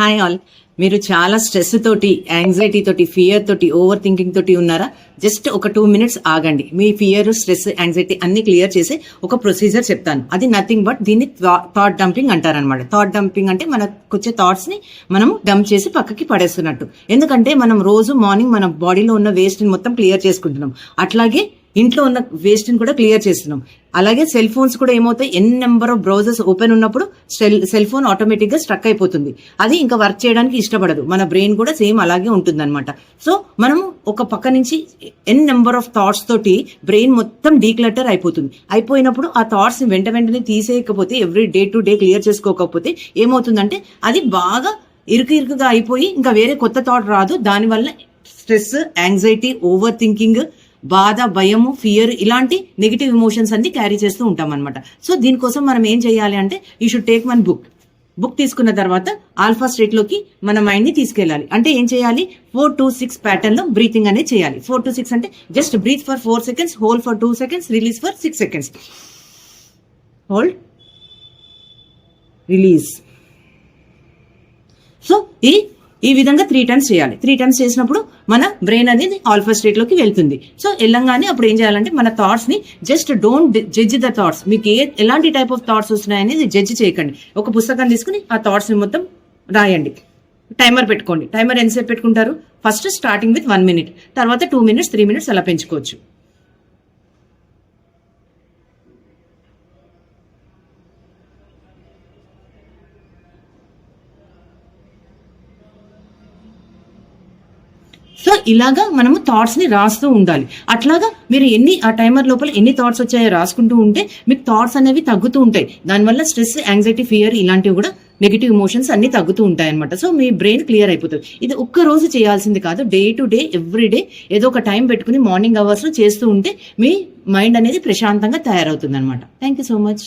Hi all. మీరు చాలా stress తోటి, యాంగ్జైటీ తోటి, ఫియర్ తోటి, ఓవర్ థింకింగ్ తోటి ఉన్నారా? జస్ట్ ఒక 2 minutes ఆగండి. మీ ఫియర్, స్ట్రెస్, యాంగ్జైటీ అన్ని క్లియర్ చేసే ఒక ప్రొసీజర్ చెప్తాను. అది నథింగ్ బట్ దీన్ని థాట్ డంపింగ్ అంటారనమాట. థాట్ డంపింగ్ అంటే మనకు వచ్చే థాట్స్ ని మనం డంప్ చేసి పక్కకి పడేస్తున్నట్టు. ఎందుకంటే మనం రోజు మార్నింగ్ మన బాడీలో ఉన్న వేస్ట్ ని మొత్తం క్లియర్ చేసుకుంటున్నాం. అట్లాగే ఇంట్లో ఉన్న వేస్ట్ ని కూడా క్లియర్ చేస్తున్నాం. అలాగే సెల్ ఫోన్స్ కూడా ఏమవుతాయి, నెంబర్ ఆఫ్ బ్రౌజర్స్ ఓపెన్ ఉన్నప్పుడు సెల్ ఫోన్ ఆటోమేటిక్ గా స్ట్రక్ అయిపోతుంది. అది ఇంకా వర్క్ చేయడానికి ఇష్టపడదు. మన బ్రెయిన్ కూడా సేమ్ అలాగే ఉంటుంది అనమాట. సో మనం ఒక పక్క నుంచి నెంబర్ ఆఫ్ థాట్స్ తోటి బ్రెయిన్ మొత్తం డీక్లటర్ అయిపోతుంది. అయిపోయినప్పుడు ఆ థాట్స్ ని వెంటనే తీసేయకపోతే, every day to day clear చేసుకోకపోతే ఏమవుతుందంటే అది బాగా ఇరుకుగా అయిపోయి ఇంకా వేరే కొత్త థాట్ రాదు. దానివల్ల స్ట్రెస్, యాంగ్జైటీ, ఓవర్ థింకింగ్, బాధ, భయము, ఫియర్ ఇలాంటి నెగిటివ్ ఎమోషన్స్ అన్ని క్యారీ చేస్తూ ఉంటాం అనమాట. సో దీనికోసం మనం ఏం చేయాలి అంటే, you should take one book తీసుకున్న తర్వాత ఆల్ఫా స్టేట్ లోకి మన మైండ్ ని తీసుకెళ్ళాలి. అంటే ఏం చేయాలి, 4-6 ప్యాటర్న్ లో బ్రీతింగ్ అనేది చేయాలి. 4-6 అంటే just breathe for 4 seconds, hold for 2 seconds, release for 6 seconds. Hold, release. So ఈ విధంగా 3 times చేయాలి. 3 times చేసినప్పుడు మన బ్రెయిన్ అనేది ఆల్ఫా స్టేట్ లోకి వెళ్తుంది. సో వెళ్ళంగానే అప్పుడు ఏం చేయాలంటే, మన థాట్స్ ని just don't judge the thoughts. మీకు ఎలాంటి టైప్ ఆఫ్ థాట్స్ వస్తున్నాయనేది జడ్జ్ చేయకండి. ఒక పుస్తకం తీసుకుని ఆ థాట్స్ ని మొత్తం రాయండి. టైమర్ పెట్టుకోండి. టైమర్ ఎంతసేపు పెట్టుకుంటారు? ఫస్ట్ స్టార్టింగ్ విత్ 1 minute, తర్వాత 2 minutes, 3 minutes అలా పెంచుకోవచ్చు. సో ఇలాగా మనము థాట్స్ ని రాస్తూ ఉండాలి. అట్లాగా మీరు ఆ టైమర్ లోపల ఎన్ని థాట్స్ వచ్చాయో రాసుకుంటూ ఉంటే మీకు థాట్స్ అనేవి తగ్గుతూ ఉంటాయి. దానివల్ల స్ట్రెస్, యాంగ్జైటీ, ఫియర్ ఇలాంటివి కూడా నెగిటివ్ ఎమోషన్స్ అన్ని తగ్గుతూ ఉంటాయి అనమాట. సో మీ బ్రెయిన్ క్లియర్ అయిపోతుంది. ఇది ఒక్క రోజు చేయాల్సింది కాదు, day to day, every day ఏదో ఒక టైం పెట్టుకుని మార్నింగ్ అవర్స్ లో చేస్తూ ఉంటే మీ మైండ్ అనేది ప్రశాంతంగా తయారవుతుంది అనమాట. Thank you so much.